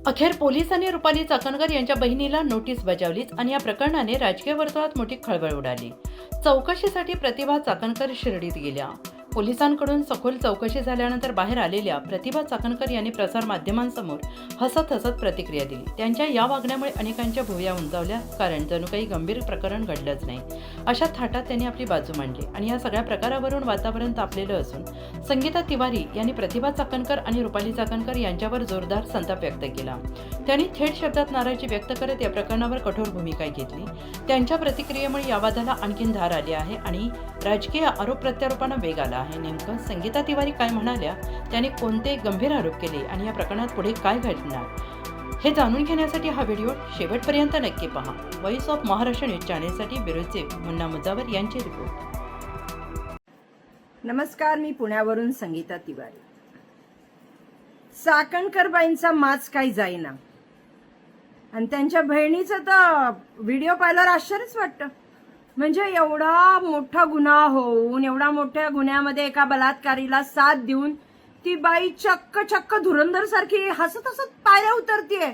अखेर पोलिसांनी रुपाली चाकणकर यांच्या बहिणीला नोटीस बजावलीच आणि या प्रकरणाने राजकीय वर्तुळात मोठी खळबळ उडाली। चौकशीसाठी प्रतिभा चाकणकर शिर्डीत गेल्या। पोलिसांकडून सखोल चौकशी झाल्यानंतर बाहेर आलेल्या प्रतिभा चाकणकर यांनी प्रसार माध्यमांसमोर हसत हसत प्रतिक्रिया दिली। त्यांच्या या वागण्यामुळे अनेकांच्या भुवया उंचावल्या, कारण जणू काही गंभीर प्रकरण घडलंच नाही अशा थाटात त्यांनी आपली बाजू मांडली आणि या सगळ्या प्रकारावरून वातावरण तापलेलं असून संगीता तिवारी यांनी प्रतिभा चाकणकर आणि रुपाली चाकणकर यांच्यावर जोरदार संताप व्यक्त केला। त्यांनी थेट शब्दात नाराजी व्यक्त करत या प्रकरणावर कठोर भूमिका घेतली। त्यांच्या प्रतिक्रियेमुळे या वादाला आणखीन धार आली आहे आणि राजकीय आरोप प्रत्यारोपांना वेग आला आहे। नेमकं संगीता तिवारी काय म्हणाल्या, त्यांनी कोणते गंभीर आरोप केले आणि या प्रकरणात पुढे काय घडणार हे जाणून घेण्यासाठी हा व्हिडिओ शेवटपर्यंत नक्की पहा। व्हॉइस ऑफ महाराष्ट्र न्यूज चॅनेलसाठी ब्युरो चीफ मुन्ना मुजावर यांचे रिपोर्ट। नमस्कार, मी पुण्यावरून संगीता तिवारी। चाकणकरबाईंचा माच काही जाईना आणि त्यांच्या बहिणीचं तर व्हिडिओ पाहिल्यावर आश्चर्यच वाटतं। म्हणजे एवढा मोठा गुन्हा होऊन एवढा मोठ्या गुन्ह्यामध्ये एका बलात्कारीला साथ देऊन ती बाई चक्क धुरंधर सारखी हसत हसत पायऱ्या उतरतीये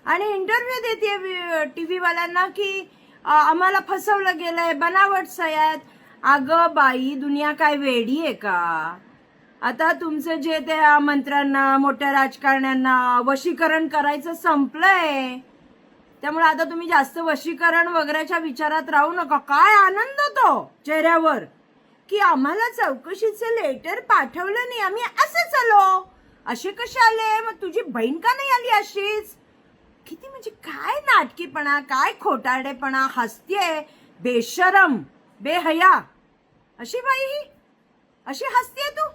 आणि इंटरव्ह्यू देते टीव्ही वाल्यांना की आम्हाला फसवलं गेलंय, बनावट सह्यात। अगं बाई, दुनिया काय वेडी आहे का? आता तुमचं जे त्या मंत्र्यांना, मोठ्या राजकारण्यांना वशीकरण करायचं संपलंय, त्यामुळे आता तुम्ही जास्त वशीकरण वगैरेच्या विचारात राहू नका। काय आनंद तो चेहऱ्यावर की आम्हाला चौकशीचे लेटर पाठवलं नाही, आम्ही असेच आलो। असे कसे आले? मग तुझी बहीण का नाही आली अशीच? किती म्हणजे काय नाटकीपणा, काय खोटारडेपणा, हसतीये बेशरम, बेहया अशी बाई ही, अशी हसतीये तू?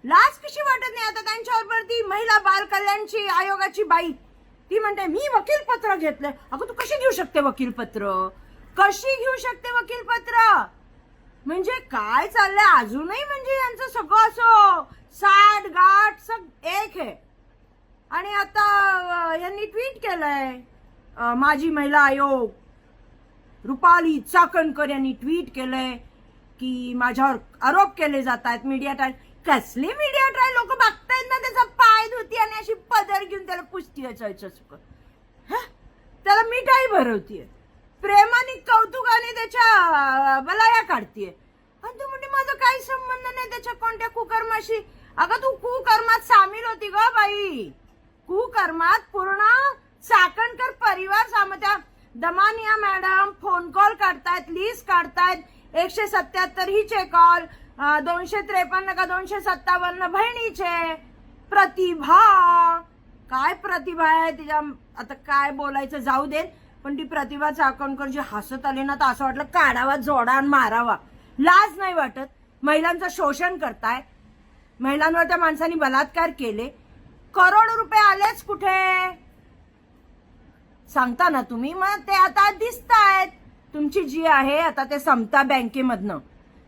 लाज कशी वाटत नाही? आता त्यांच्याबरोबर ती महिला बाल कल्याणची आयोगाची बाई ती म्हणते मी वकीलपत्र घेतलंय। अगं तू कशी घेऊ शकते वकीलपत्र? कशी घेऊ शकते वकीलपत्र? म्हणजे काय चाललंय अजूनही? म्हणजे यांचं सगळं असं साठ गाठ सब एक आहे। आणि आता यांनी ट्विट केलंय, माजी महिला आयोग रुपाली चाकणकर यांनी ट्विट केलंय की माझ्यावर आरोप केले जात आहेत। मीडिया ट्रायल, कसली मीडिया ट्रायल? लोक बघतायत ना, त्याचा पाय धुती आणि अशी पदर घेऊन त्याला पुसतीये, त्याला मिठाई भरवतीये, प्रेमाने कौतुकाने त्याच्या बलाया काढतीये आणि तू म्हणते माझा काही संबंध नाही त्याच्या कोणत्या कुकर्माशी। अगं तू कुकर्मात सामील होती ग बाई, कुकर्मात पूर्ण चाकणकर परिवार सामत्या। दमानिया मॅडम फोन कॉल काढतायत, लिस्ट काढतायत, 177 हिचे कॉल, 253 का 257 बहिणीचे। प्रतिभा, काय प्रतिभा आहे तिच्या? आता काय बोलायचं जाऊ दे, पण ती प्रतिभा चाकणकर जी हसत आली ना, तर असं वाटलं काढावा, जोडा आणि मारावा। लाज नाही वाटत? महिलांचं शोषण करताय, महिलांवर त्या माणसांनी बलात्कार केले, करोडो रुपये आलेच कुठे सांगता ना तुम्ही? मग ते आता दिसतायत तुमची जी आहे आता ते समता बँकेमधनं,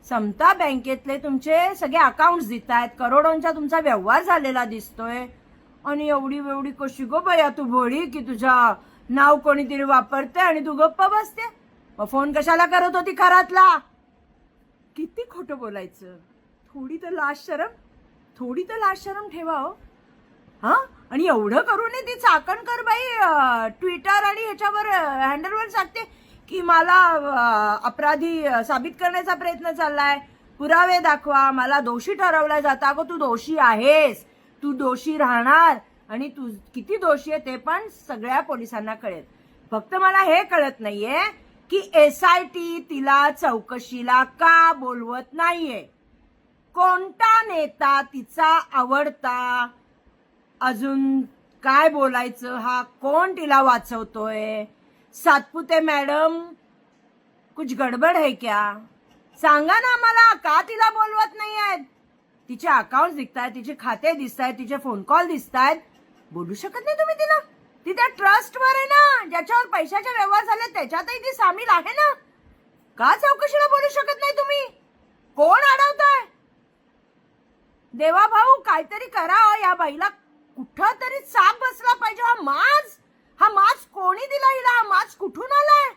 समता बँकेतले तुमचे सगळे अकाउंट्स दिसत आहेत, करोडोंचा तुमचा व्यवहार झालेला दिसतोय। आणि एवढी कशी गो बया तू भोळी की तुझा नाव कोणीतरी वापरते आणि तू गप्प बसते? मग फोन कशाला करत होती घरातला? किती खोटं बोलायचं? थोडी तर लाज शरम ठेवा हो। हा, आणि एवढं करूनही ती चाकणकर बाई ट्विटर आणि ह्याच्यावर हँडलवर सांगते की मला अपराधी साबित करण्याचा प्रयत्न चाललाय, पुरावे दाखवा, मला दोषी ठरवलं जातं। अगं तू दोषी आहेस, तू दोषी राहणार आणि तू किती दोषी आहे ते पण सगळ्या पोलिसांना कळेल। फक्त मला हे कळत नाहीये की SIT तिला चौकशीला का बोलवत नाहीये? कोणता नेता तिचा आवडता? अजून काय बोलायचं? हा कोण तिला वाचवतोय? सातपुते मॅडम, कुछ गडबड है क्या? सांगा ना मला, का तिला बोलवत नाहीयेत? तिचे अकाउंट दिसतायत, तिचे खाते दिसतायत, तिचे फोन कॉल दिसतायत, बोलू शकत नाही तुम्ही तिला? ती त्या ट्रस्टवर आहे ना, ज्याच्यावर पैशाचे व्यवहार झाले त्याच्यातही ती सामील आहे ना, का चौकशीला बोलू शकत नाही तुम्ही? कोण अडवताय? देवा भाऊ काहीतरी करा, या बाईला कुठं तरी चाप बसला पाहिजे। हा माज कोणी दिला हिला? हा माज कुठून आलाय?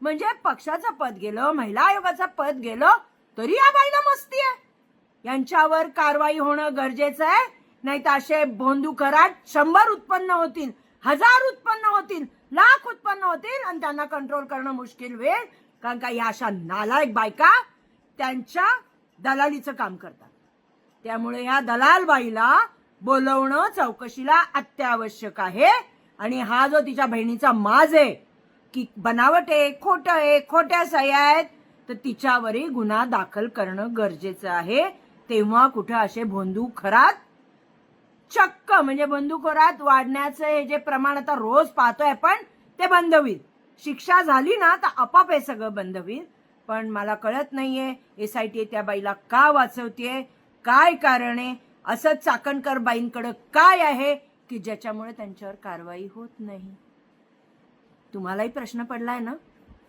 म्हणजे पक्षाचं पद गेलं, महिला आयोगाचं पद गेलं, तरी या बाईला मस्ती आहे। यांच्यावर कारवाई होणं गरजेचं आहे, नाही तर असे भोंदू कराट 100 उत्पन्न होतील। 1000 उत्पन्न होतील, लाख उत्पन्न होतील आणि त्यांना कंट्रोल करणं मुश्किल होईल, कारण का या अशा नालायक बायका त्यांच्या दलालीचं काम करतात. त्यामुळे या दलाल बाईला बोलवणं चौकशीला अत्यावश्यक आहे. आणि हा जो तिच्या बहिणीचा माज आहे की बनावट आहे, खोटं आहे, खोट्या सह्या आहेत, तर तिच्यावरही गुन्हा दाखल करणं गरजेचं आहे. तेव्हा कुठं असे बंदूकखोरात चक्क म्हणजे बंदूकखोरात वाढण्याचं हे जे प्रमाण आता रोज पाहतोय आपण ते बंद होईल. शिक्षा झाली ना तर आपाप हे सगळं बंद होईल. पण मला कळत नाहीये SIT त्या बाईला का वाचवतेय, काय कारण आहे, असं चाकणकर बाईंकडे काय आहे की ज्याच्यामुळे त्यांच्यावर कारवाई होत नाही. तुम्हालाही प्रश्न पडलाय ना,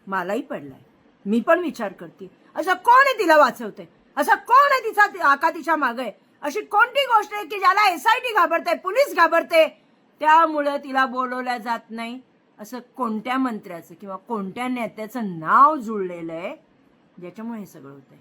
मलाही पडलाय. मी पण विचार करते असं कोण आहे तिला वाचवते, असं कोण आहे तिचा आका तिच्या मागे, अशी कोणती गोष्ट आहे की ज्याला SIT घाबरते, पोलीस घाबरते, त्यामुळे तिला बोलवल्या जात नाही. असं कोणत्या मंत्र्याचं किंवा कोणत्या नेत्याचं नाव जुळलेलं आहे ज्याच्यामुळे हे सगळं होतंय.